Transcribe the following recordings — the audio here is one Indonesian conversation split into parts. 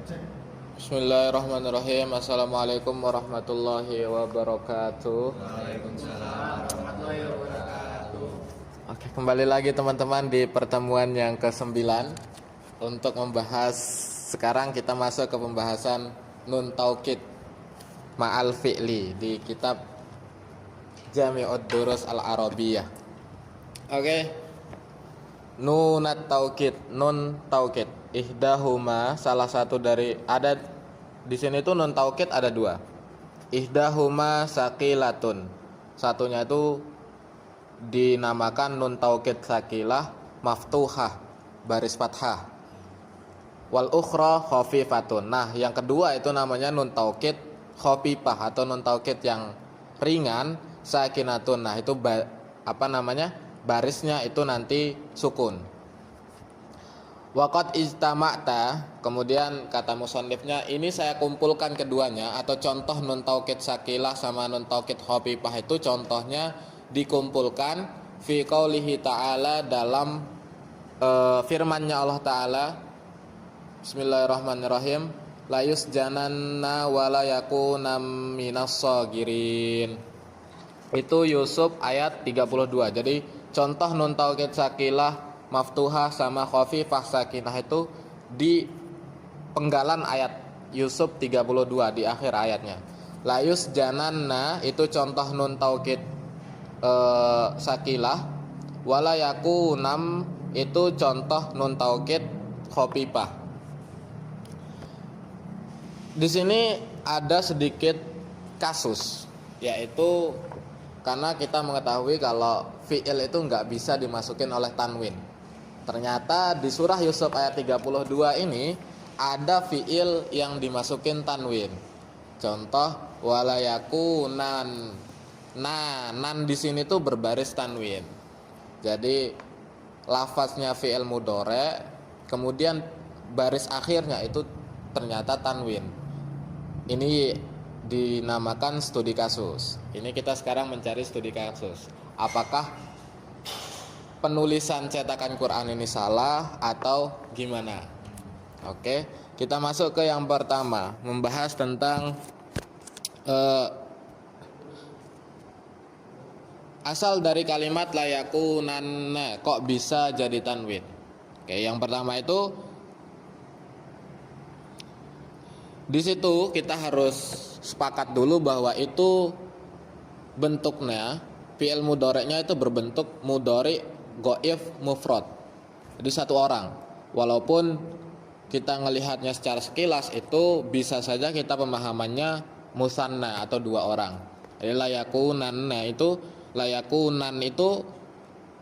Bismillahirrahmanirrahim. Assalamualaikum warahmatullahi wabarakatuh. Waalaikumsalam warahmatullahi wabarakatuh. Oke, kembali lagi teman-teman di pertemuan yang ke-9 untuk membahas. Sekarang kita masuk ke pembahasan nun taukid ma'al fi'li di kitab Jami'ud Durus Al-Arabiyah. Oke. Nunat taukid, nun taukid. Ihdahuma, salah satu dari, ada di sini tuh nun taukid ada dua. Ihdahuma saqilatun. Satunya itu dinamakan nun taukid saqilah maftuhah, baris fathah. Wal ukhra khafifatun. Nah, yang kedua itu namanya nun taukid khafifah atau nun taukid yang ringan sakinatun. Nah, itu barisnya itu nanti sukun. Waqad ijtama'ta, kemudian kata musannifnya, ini saya kumpulkan keduanya atau contoh nun taukid sakilah sama nun taukid khafifah itu contohnya dikumpulkan fi qaulihi ta'ala dalam firman-Nya Allah Ta'ala. Bismillahirrahmanirrahim. La yusjananna wa la yakuna minas sagirin. Itu Yusuf ayat 32. Jadi contoh nun taukid sakilah maftuhah sama khafifah sakinah itu di penggalan ayat Yusuf 32 di akhir ayatnya. La yusjananna itu contoh nun taukid sakilah, wala yakunam itu contoh nun taukid khafifah. Di sini ada sedikit kasus, yaitu karena kita mengetahui kalau fi'il itu nggak bisa dimasukin oleh tanwin. Ternyata di surah Yusuf ayat 32 ini ada fi'il yang dimasukin tanwin. Contoh wala yakunan. Nah, nan di sini tuh berbaris tanwin. Jadi lafaznya fi'il mudhari, kemudian baris akhirnya itu ternyata tanwin. Ini dinamakan studi kasus. Ini kita sekarang mencari studi kasus. Apakah penulisan cetakan Quran ini salah atau gimana? Oke, kita masuk ke yang pertama, membahas tentang asal dari kalimat layakunanna, kok bisa jadi tanwin. Oke, yang pertama itu di situ kita harus sepakat dulu bahwa itu bentuknya fi'il mudhari'nya itu berbentuk mudhari' ghaib mufrad. Jadi satu orang. Walaupun kita ngelihatnya secara sekilas itu bisa saja kita pemahamannya musanna atau dua orang. Jadi layakunanna itu, layakunan itu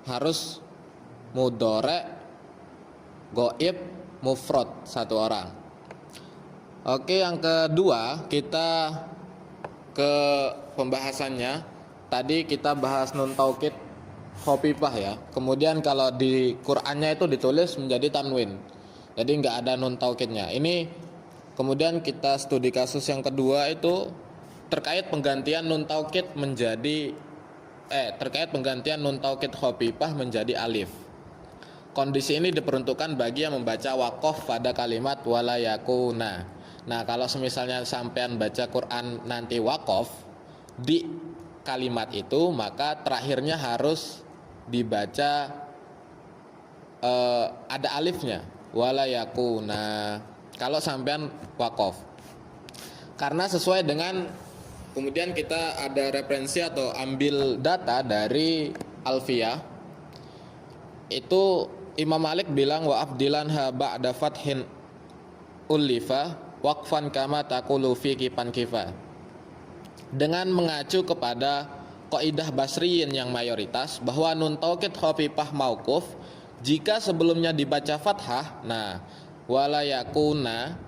harus mudhari' ghaib mufrad, satu orang. Oke, yang kedua kita ke pembahasannya. Tadi kita bahas nun taukid khafifah ya. Kemudian kalau di Qur'annya itu ditulis menjadi tanwin. Jadi nggak ada nun taukidnya. Ini kemudian kita studi kasus yang kedua itu terkait penggantian nun taukid menjadi terkait penggantian nun taukid khafifah menjadi alif. Kondisi ini diperuntukkan bagi yang membaca waqaf pada kalimat wala yakuna. Nah, kalau semisalnya sampean baca Quran nanti waqaf di kalimat itu, maka terakhirnya harus dibaca ada alifnya, wala yakuna. Kalau sampean waqaf. Karena sesuai dengan, kemudian kita ada referensi atau ambil data dari Alfiyah. Itu Imam Malik bilang wa afdilanha ba'da fathin ulifa waqfan kama taqulu fi kipan kifa. Dengan mengacu kepada kaidah basriyin yang mayoritas bahwa nun taukid khafifah mauquf jika sebelumnya dibaca fathah, nah wala yakuna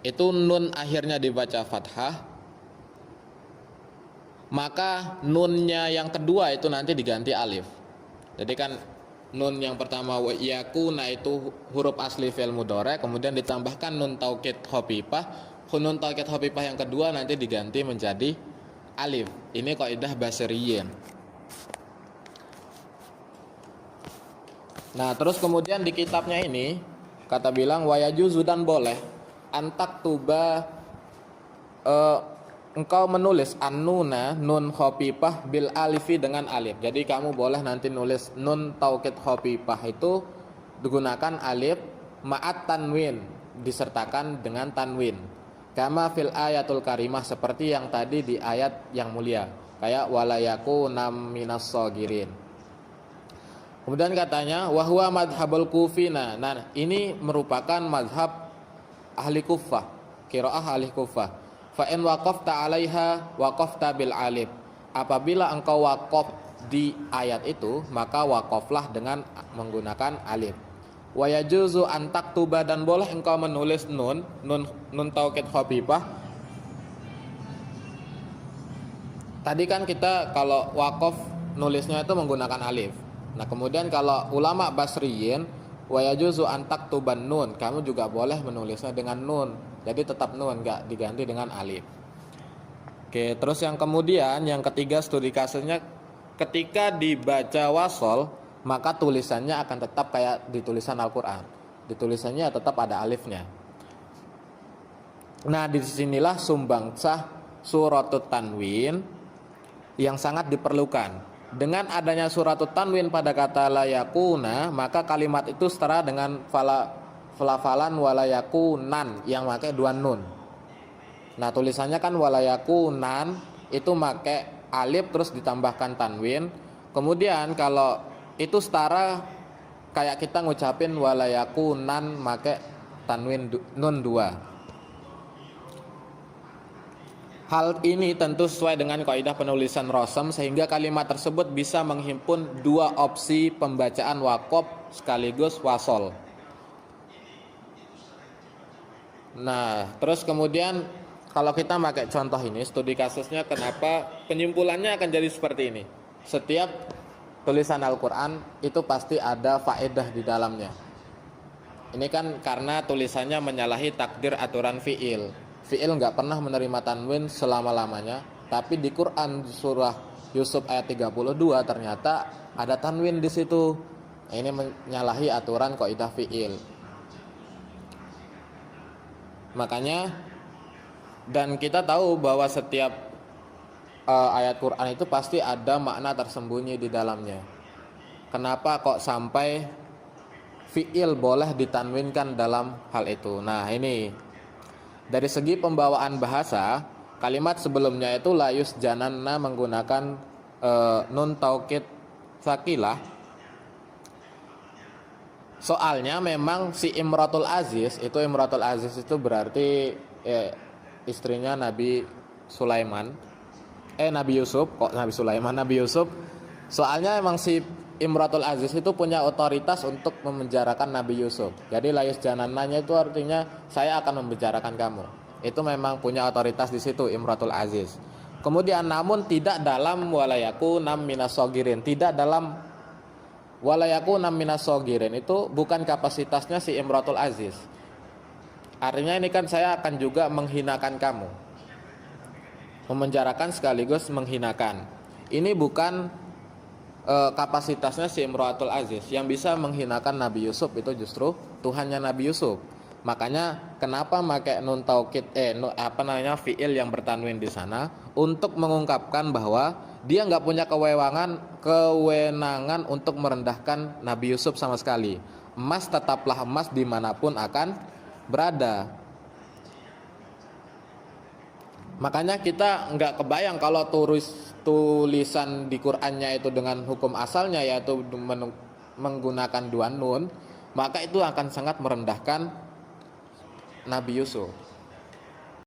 itu nun akhirnya dibaca fathah, maka nunnya yang kedua itu nanti diganti alif. Jadi kan nun yang pertama yakuna itu huruf asli fi'il mudhari, kemudian ditambahkan nun taukid khafifah. Nun taukid khafifah yang kedua nanti diganti menjadi alif. Ini kaidah basriyin. Nah, terus kemudian di kitabnya ini kata bilang wayajuzu, dan boleh antak tuba engkau menulis an-nuna nun khafifah bil alifi dengan alif. Jadi kamu boleh nanti nulis nun taukid khafifah itu digunakan alif ma'at tanwin, disertakan dengan tanwin. Kama fil ayatul karimah, seperti yang tadi di ayat yang mulia. Kayak walayaku nam minas sogirin. Kemudian katanya wahwa madhabul kufina. Nah, ini merupakan madhab ahli Kufah, qiraah ahli Kufah. Fa in waqafta 'alaiha waqafta bil alif. Apabila engkau waqaf di ayat itu, maka waqaflah dengan menggunakan alif. Wa yajuzu an taktuba, dan boleh engkau menulis nun taukid khafifah. Tadi kan kita kalau waqaf nulisnya itu menggunakan alif. Nah, kemudian kalau ulama Basriyin wa yajuzu an taktuban nun, kamu juga boleh menulisnya dengan nun. Jadi tetap nun, enggak diganti dengan alif. Oke, terus yang kemudian yang ketiga studi kasusnya, ketika dibaca wasol maka tulisannya akan tetap kayak di tulisan Al-Qur'an. Di tulisannya tetap ada alifnya. Nah, disinilah sumbangsah suratut tanwin yang sangat diperlukan. Dengan adanya suratut tanwin pada kata layakuna, maka kalimat itu setara dengan falafalan walayakunan yang pakai dua nun. Nah, tulisannya kan walayakunan itu pakai alif terus ditambahkan tanwin. Kemudian kalau itu setara kayak kita ngucapin walayakunan pakai tanwin nun dua. Hal ini tentu sesuai dengan kaidah penulisan Rosem, sehingga kalimat tersebut bisa menghimpun dua opsi pembacaan waqaf sekaligus wasol. Nah, terus kemudian kalau kita pakai contoh ini, studi kasusnya, kenapa penyimpulannya akan jadi seperti ini. Setiap tulisan Al-Quran itu pasti ada faedah di dalamnya. Ini kan karena tulisannya menyalahi takdir aturan fi'il. Fi'il nggak pernah menerima tanwin selama-lamanya, tapi di Quran surah Yusuf ayat 32 ternyata ada tanwin di situ. Ini menyalahi aturan kaidah fi'il. Makanya, dan kita tahu bahwa setiap ayat Quran itu pasti ada makna tersembunyi di dalamnya. Kenapa kok sampai fi'il boleh ditanwinkan dalam hal itu? Nah, ini dari segi pembawaan bahasa, kalimat sebelumnya itu layus jananna menggunakan nun taukid sakilah. Soalnya memang si Imratul Aziz itu berarti istrinya Nabi Sulaiman. Nabi Yusuf, kok Nabi Sulaiman, Nabi Yusuf. Soalnya emang si Imratul Aziz itu punya otoritas untuk memenjarakan Nabi Yusuf. Jadi layus janananya itu artinya saya akan memenjarakan kamu. Itu memang punya otoritas di situ Imratul Aziz. Kemudian namun tidak dalam walayaku nam minas sogirin, tidak dalam walayaku nam minas sogirin, itu bukan kapasitasnya si Imratul Aziz. Artinya ini kan saya akan juga menghinakan kamu, memenjarakan sekaligus menghinakan. Ini bukan kapasitasnya si Imratul Aziz. Yang bisa menghinakan Nabi Yusuf itu justru Tuhannya Nabi Yusuf. Makanya kenapa pakai nun taukid fiil yang bertanwin di sana, untuk mengungkapkan bahwa dia nggak punya kewenangan untuk merendahkan Nabi Yusuf sama sekali. Emas tetaplah emas dimanapun akan berada. Makanya kita nggak kebayang kalau tulisan di Qur'annya itu dengan hukum asalnya, yaitu menggunakan dua nun, maka itu akan sangat merendahkan Nabi Yusuf.